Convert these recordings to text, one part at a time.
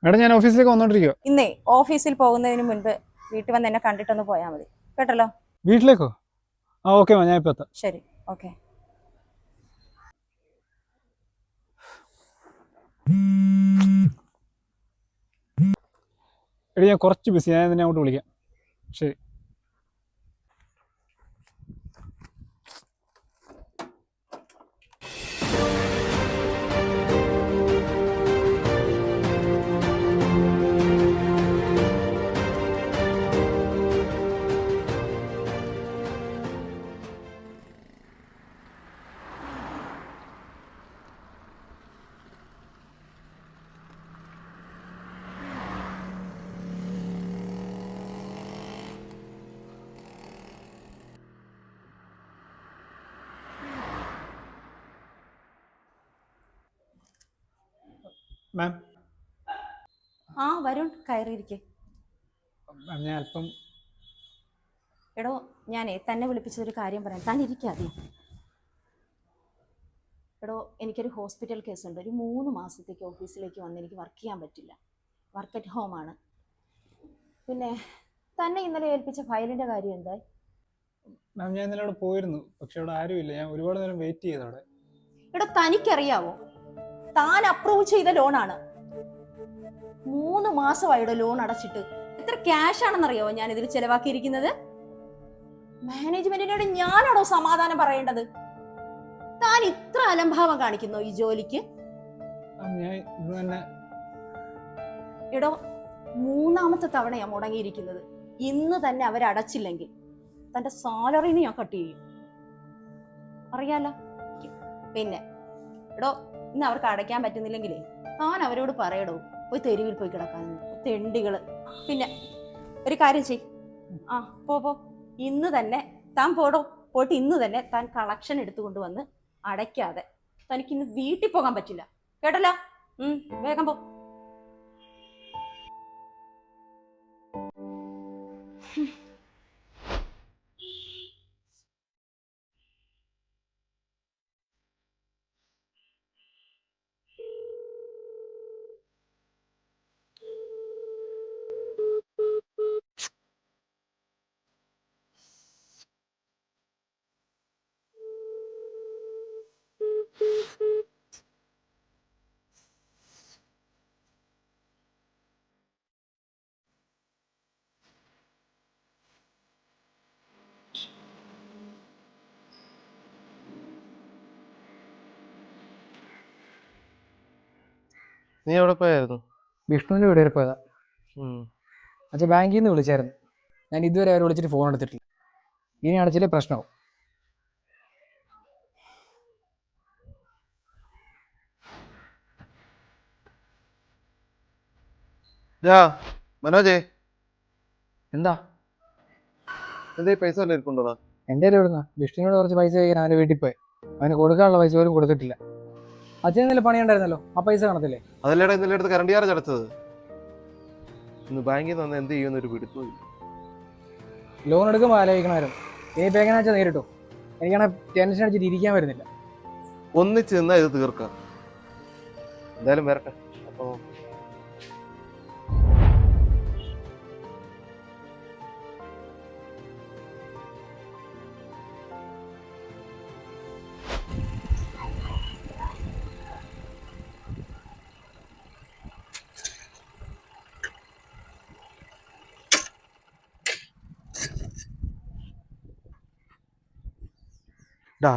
Madam ഞാൻ ഓഫീസിലേക്ക് വന്നോണ്ടിരിക്കുക. ഇന്നേ ഓഫീസിൽ പോകുന്നതിന് മുൻപ് വീട്ടിൽ വന്ന് എന്നെ കണ്ടിട്ടൊന്ന് പോയാൽ മതി കേട്ടല്ലോ. വീട്ടിലേക്കോ? ആ ഓക്കെ ഞാൻ ഇപ്പൊ എത്താം. ശരി, ഓക്കെ. എടി ഞാൻ കുറച്ച് ബിസി, ഞാൻ നിന്നെ അങ്ങോട്ട് വിളിക്കാം. ശരി. മാം. ആ വരുൺ, കയറിയിരിക്കെ. ഞാൻ അല്പം. എടോ, ഞാനേ തന്നെ വിളിപ്പിച്ചൊരു കാര്യം പറയാം, താൻ ഇരിക്കാതെ. എടോ, എനിക്കൊരു ഹോസ്പിറ്റൽ കേസുണ്ട്. ഒരു 3 മാസത്തേക്ക് ഓഫീസിലേക്ക് വന്ന് എനിക്ക് വർക്ക് ചെയ്യാൻ പറ്റില്ല. വർക്ക് അറ്റ് ഹോമാണ്. പിന്നെ തന്നെ ഇന്നലെ ഏൽപ്പിച്ച ഫയലിൻ്റെ കാര്യം എന്തായി? മാം ഞാൻ ഇന്നലെ അവിടെ പോയിരുന്നു, പക്ഷെ അവിടെ ആരുമില്ല. ഞാൻ ഒരുപാട് നേരം വെയിറ്റ് ചെയ്തു അവിടെ. എടോ, തനിക്കറിയാവോ, താൻ അപ്രൂവ് ചെയ്ത ലോണാണ്. 3 മാസമായിടോ ലോൺ അടച്ചിട്ട്. എത്ര ക്യാഷ് ആണെന്നറിയാവോ ഞാൻ ഇതിൽ ചെലവാക്കിയിരിക്കുന്നത്? മാനേജ്മെന്റിനോട് ഞാനാണോ സമാധാനം പറയേണ്ടത്? താൻ ഇത്ര അലംഭാവം കാണിക്കുന്നോ ഈ ജോലിക്ക്? എടോ, 3ാമത്തെ തവണയാ മുടങ്ങിയിരിക്കുന്നത്. ഇന്ന് തന്നെ അവരടച്ചില്ലെങ്കിൽ തന്റെ സാലറിന് ഞാൻ കട്ട് ചെയ്യും, അറിയാലോ. പിന്നെ എടോ, ഇന്ന് അവർക്ക് അടയ്ക്കാൻ പറ്റുന്നില്ലെങ്കിലേ താൻ അവരോട് പറയടോ, പോയി തെരുവിൽ പോയി കിടക്കാനും തെണ്ടികള്. പിന്നെ ഒരു കാര്യം ചെയ്, പോ ഇന്ന് തന്നെ താൻ പോയിട്ട് ഇന്ന് തന്നെ താൻ കളക്ഷൻ എടുത്തുകൊണ്ട് വന്ന് അടയ്ക്കാതെ തനിക്ക് ഇന്ന് വീട്ടിൽ പോകാൻ പറ്റില്ല, കേട്ടല്ലോ. വേഗം പോ. നീ എവിടെ പോയായിരുന്നു? വിഷ്ണുവിൻ്റെ വീട് വരെ പോയതാ. അച്ഛൻ ബാങ്കിൽ നിന്ന് വിളിച്ചായിരുന്നു. ഞാൻ ഇതുവരെ അവരെ വിളിച്ചിട്ട് ഫോൺ എടുത്തിട്ടില്ല. ഇനി അടച്ചില്ലേ പ്രശ്നമാവും. മനോജേ, എന്താ എന്തേ പൈസ വല്ല ഇരിപ്പുണ്ടോടാ? എൻ്റെ കയ്യിൽ എവിടുന്ന? വിഷ്ണുവിനോട് കുറച്ച് പൈസ കഴിക്കാൻ അവൻ്റെ വീട്ടിൽ പോയി. അവന് കൊടുക്കാനുള്ള പൈസ പോലും കൊടുത്തിട്ടില്ല. അച്ഛൻ എന്തെങ്കിലും പണിയുണ്ടായിരുന്നല്ലോ, ആ പൈസ കാണത്തില്ലേ? അതല്ലേടാ ഇന്നലെ അടുത്ത് കറണ്ട് ചാർജ് അടച്ചത്. ഇന്ന് ബാങ്കിൽ നിന്ന് എന്ത് ചെയ്യുന്നൊരു പിടുത്തവും. ലോൺ എടുക്കുമ്പോൾ ആലോചിക്കണമായിരുന്നു. ഇനിയിപ്പോൾ എങ്ങനെയാ വെച്ചാൽ നേരിട്ടോ. എനിക്കാണെങ്കിൽ ടെൻഷൻ അടിച്ചിട്ട് ഇരിക്കാൻ വരുന്നില്ല. ഒന്നിച്ച് നിന്നാ ഇത് തീർക്കാം. എന്തായാലും വരട്ടെ. അപ്പൊ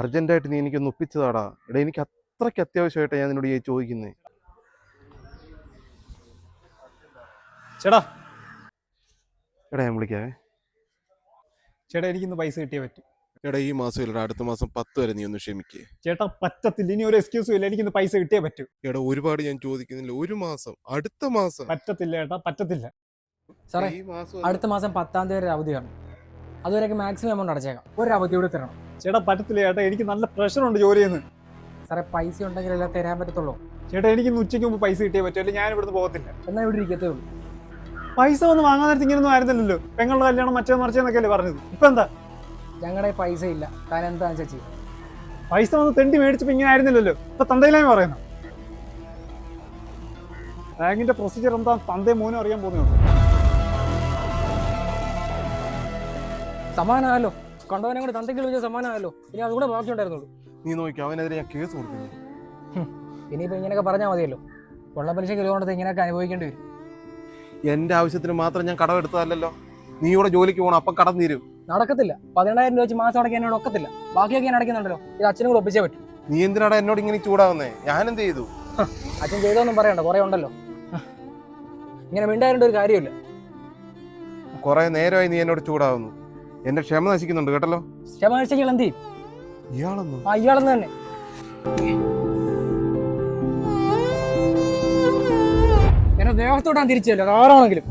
അർജന്റായിട്ട് നീ എനിക്കൊന്ന് ഒപ്പിച്ചതാടാ. എടാ എനിക്ക് അത്രയ്ക്ക് അത്യാവശ്യമായിട്ടാണ് ഞാൻ നിന്നോട് ചോദിക്കുന്നേ. ചേട്ടാ എടാ ഞാൻ വിളിക്കാവേ. ചേട്ടാ എനിക്കിന്ന് പൈസ കിട്ടിയേ പറ്റും. എടാ ഈ മാസം ഇല്ലടാ, അടുത്ത മാസം 10 വരെ നീ ഒന്ന് ക്ഷമിക്കേ. ചേട്ടാ പറ്റത്തില്ല, ഇനി ഒരു എക്സ്ക്യൂസും ഇല്ല. എനിക്കിന്ന് പൈസ കിട്ടിയേ പറ്റൂ. എടാ ഒരുപാട് ഞാൻ ചോദിക്കുന്നില്ല, ഒരു മാസം, അടുത്ത മാസം. പറ്റത്തില്ല ചേട്ടാ, പറ്റത്തില്ല. സാറേ, ഈ മാസം അടുത്ത മാസം 10-ാം തീയതി വരെ അവധിയാണ്. അതുവരെയൊക്കെ മാക്സിമം എമൗണ്ട് അടച്ചേക്കാം. ഒരു അവധി കൂടി തരണം. ചേട്ടാ പറ്റത്തില്ല ചേട്ടാ, എനിക്ക് നല്ല പ്രഷറുണ്ട് ജോലിയിൽ നിന്ന്. സാറേ, പൈസ ഉണ്ടെങ്കിലല്ലേ തരാൻ പറ്റത്തുള്ളൂ. ചേട്ടാ എനിക്കിന്ന് ഉച്ചയ്ക്ക് മുമ്പ് പൈസ കിട്ടിയേ പറ്റൂ, അല്ലെങ്കിൽ ഞാൻ ഇവിടുന്ന് പോകത്തില്ല. എന്നാൽ ഇവിടെ ഇരിക്കത്തേ ഉള്ളൂ. പൈസ വന്ന് വാങ്ങാൻ നേരത്തെ ഇങ്ങനൊന്നും ആയിരുന്നില്ലല്ലോ. പെങ്ങളുടെ കല്യാണം മറിച്ചെന്നൊക്കെയല്ലേ പറഞ്ഞത്. ഇപ്പൊ എന്താ? ഞങ്ങളുടെ പൈസ ഇല്ല, താൻ എന്താണെന്ന് വെച്ചാൽ ചെയ്യും. പൈസ വന്ന് തെണ്ടി മേടിച്ചപ്പോ ഇങ്ങനെ ആയിരുന്നില്ലല്ലോ. ഇപ്പൊ തന്തയിലായ്മ പറയുന്നു. ബാങ്കിന്റെ പ്രൊസീജിയർ എന്താ തന്തേ മോനും അറിയാൻ പോകുന്നുണ്ട്. സമാനമല്ലോ, കണ്ടവനെ കൂടെ തന്തയ്ക്ക് വിളിച്ച സമാനമല്ലോ, ഇനി അതുകൂടെ ബാക്കിയുണ്ടായിരുന്നുള്ളൂ. നീ നോക്കി, അവനെതിരെ ഞാൻ കേസ് കൊടുക്കുന്നു. ഇനിയിപ്പോൾ ഇങ്ങനെയൊക്കെ പറഞ്ഞാൽ മതിയല്ലോ, കൊള്ളപ്പലിശയ്ക്ക് ലോണെടുത്ത് ഇങ്ങനെയൊക്കെ അനുഭവിക്കേണ്ടി വരും. എന്റെ ആവശ്യത്തിന് മാത്രം ഞാൻ കടമെടുത്തതല്ലോ. നീ ഇവിടെ ജോലിക്ക് പോകണം, അപ്പം കടം തീരും. നടക്കത്തില്ല. 14,000 രൂപ വെച്ച് മാസം അടയ്ക്കാൻ എന്നോട് ഒക്കത്തില്ല. ബാക്കിയൊക്കെ ഞാൻ അടയ്ക്കുന്നുണ്ടല്ലോ, ഇത് അച്ഛനും കൂടെ ഒപ്പിച്ചേ പറ്റും. നീ എന്തിനാടാ എന്നോട് ഇങ്ങനെ ചൂടാവുന്നേ? ഞാനെന്ത് ചെയ്തു? അച്ഛൻ ചെയ്തോന്നും പറയണ്ട, കുറേ ഉണ്ടല്ലോ. ഇങ്ങനെ മിണ്ടായിരുന്ന ഒരു കാര്യമില്ല. കുറെ നേരമായി നീ എന്നോട് ചൂടാവുന്നു. എന്റെ ക്ഷമ നശിക്കുന്നുണ്ട് കേട്ടല്ലോ. ക്ഷമ നശിച്ചാൽ എന്ത് ചെയ്യും? ഇയാളൊന്നും ഇയാളെന്ന് തന്നെ. എന്നെ ദേഹത്തോട്ടാൻ തിരിച്ചല്ലോ, ആരാണെങ്കിലും.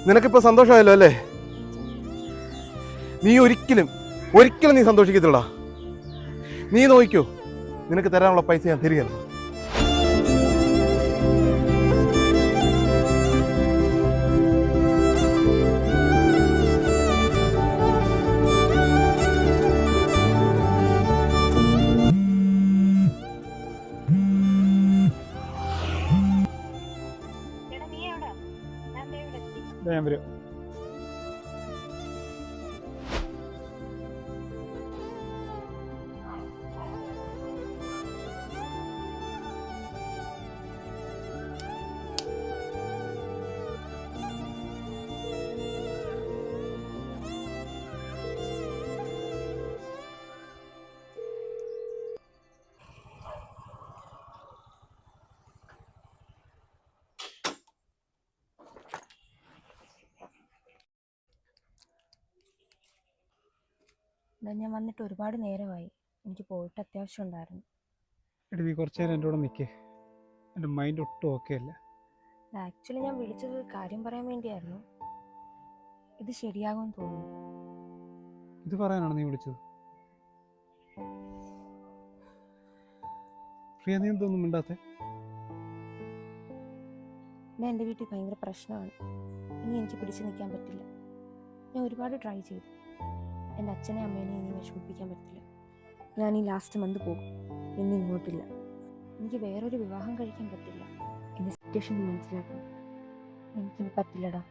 നിനക്കിപ്പോ സന്തോഷമായല്ലോ അല്ലേ? നീ ഒരിക്കലും നീ സന്തോഷിക്കത്തില്ല. നീ നോക്കിക്കോ, നിനക്ക് തരാനുള്ള പൈസ ഞാൻ തരികയാണ്. ഞാൻ വരും. ഞാൻ വന്നിട്ട് ഒരുപാട് നേരമായി. എനിക്ക് പോയിട്ട് അത്യാവശ്യം ഉണ്ടായിരുന്നു. എടി നീ കുറച്ചു നേരം എൻ്റെ കൂടെ നിൽക്കേ. എൻ്റെ മൈൻഡ് ഒട്ടും ഓക്കെ അല്ല. ആക്ച്വലി ഞാൻ വിളിച്ചത് കാര്യം പറയാൻ വേണ്ടിയായിരുന്നു. ഇത് ശരിയാകുമെന്ന് തോന്നുന്നു. ഇത് പറയാനാണ് നീ വിളിച്ചത്? പ്രിയ, നീ എന്തൊന്നും മിണ്ടാത്തെ? ഞാൻ എൻ്റെ വീട്ടിൽ ഭയങ്കര പ്രശ്നമാണ്. ഇനി എനിക്ക് പിടിച്ചു നിൽക്കാൻ പറ്റില്ല. ഞാൻ ഒരുപാട് ട്രൈ ചെയ്തു. എൻ്റെ അച്ഛനെ അമ്മേനെ ഇനി വിഷമിപ്പിക്കാൻ പറ്റില്ല. ഞാൻ ഈ ലാസ്റ്റ് മന്ത് പോകും. ഇനി ഇങ്ങോട്ടില്ല. എനിക്ക് വേറൊരു വിവാഹം കഴിക്കാൻ പറ്റില്ല. എൻ്റെ സിറ്റുവേഷൻ മനസ്സിലാക്കണം. എനിക്കിനി പറ്റില്ലടാ.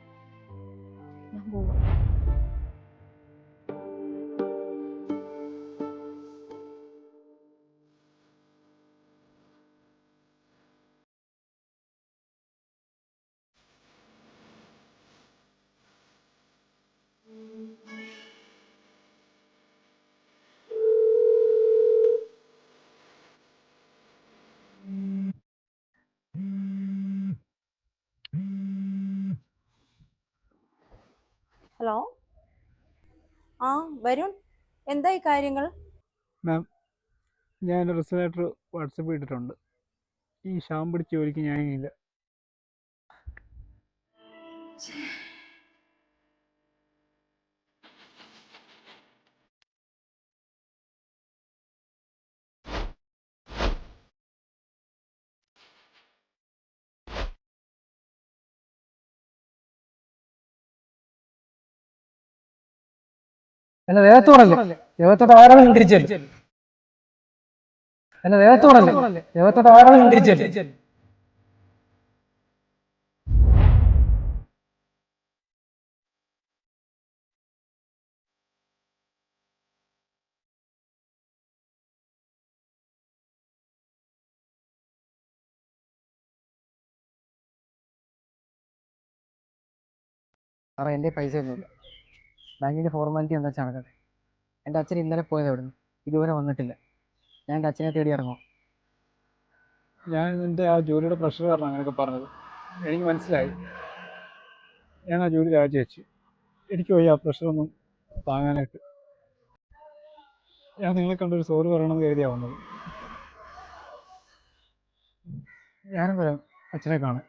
ഞാൻ പോവാം. ഹലോ, ആ വരുൺ, എന്തായി കാര്യങ്ങൾ? മാം, ഞാൻ എൻ്റെ റിസൾട്ട് ലെറ്റർ വാട്സപ്പ് ചെയ്തിട്ടുണ്ട്. ഈ ഷാം പിടിച്ച ജോലിക്ക് ഞാനില്ല. എന്നെ ദേഹത്തോടല്ലേ, ദേഹത്തോട്ട് ആരാണ് തിരിച്ചല്ലേ? എന്നെ ദേഹത്തോടല്ലേ, ദേഹത്തോട്ട് ആരാണ് തിരിച്ചല്ലേ? സാറേ, എൻ്റെ പൈസ ഒന്നുമില്ല. ബാങ്കിൻ്റെ ഫോർമാലിറ്റി എന്താ വെച്ചാൽ നടക്കട്ടെ. എൻ്റെ അച്ഛൻ ഇന്നലെ പോയത് അവിടുന്ന്, ഇതുവരെ വന്നിട്ടില്ല. ഞാൻ എൻ്റെ അച്ഛനെ തേടി ഇറങ്ങും. ഞാൻ എൻ്റെ ആ ജോലിയുടെ പ്രഷർ കാരണം അങ്ങനെയൊക്കെ പറഞ്ഞത്. എനിക്ക് മനസ്സിലായി. ഞാൻ ആ ജോലി രാജിവെച്ചു. എനിക്ക് പോയി ആ പ്രഷറൊന്നും താങ്ങാനായിട്ട്. ഞാൻ നിങ്ങളെ കണ്ടൊരു സോറി പറയണമെന്ന് കരുതിയാണ് വന്നത്. ഞാനും വരാം അച്ഛനെ കാണാൻ.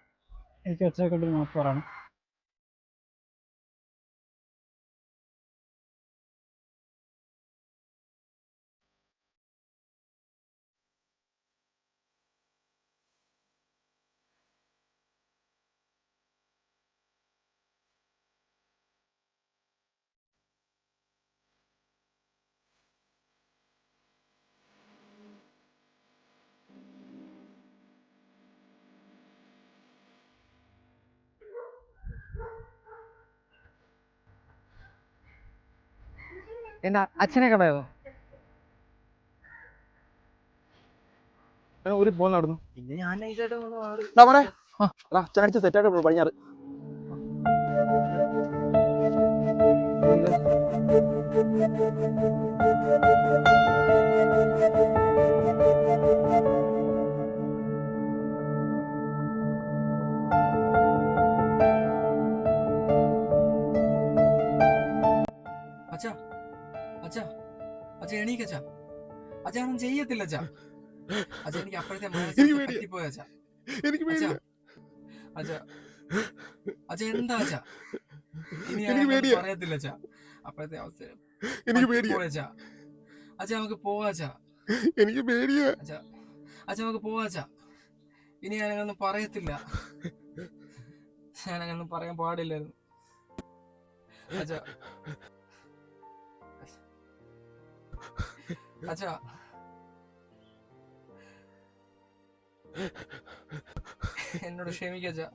എനിക്ക് അച്ഛനെ കണ്ടൊരു മാപ്പ് പറയണം. എന്റെ അച്ഛനെ കണ്ടായിരുന്നു. ഒരു പോൽ നടന്നു. പിന്നെ ഞാൻ നൈസായിട്ട് മോനെ അച്ഛനടിച്ച് സെറ്റായിട്ട് പടിഞ്ഞാറ്. അച്ഛാ അച്ഛാ അച്ഛാ എണീക്കച്ചാ. അച്ഛാ ഒന്നും ചെയ്യത്തില്ല അച്ഛാ. അച്ഛാ എനിക്ക് അപ്പോഴത്തെ പറ്റിപ്പോയ അച്ഛാ. അച്ഛാ അച്ഛാ അച്ഛാ എന്താ അച്ഛാ? ഇനി പറയത്തില്ല അച്ഛാ. അപ്പോഴത്തെ അവസ്ഥ അച്ഛാ. അച്ഛാ നമുക്ക് പോവാച്ചാ. എനിക്ക് പേടിയാ. അച്ഛാ അച്ഛാ നമുക്ക് പോവാച്ചാ. ഇനി ഞാനങ്ങൊന്നും പറയത്തില്ല. ഞാനങ്ങൊന്നും പറയാൻ പാടില്ലായിരുന്നു അച്ഛാ. അച്ഛാ എന്നോട് ക്ഷമിക്കച്ചാ.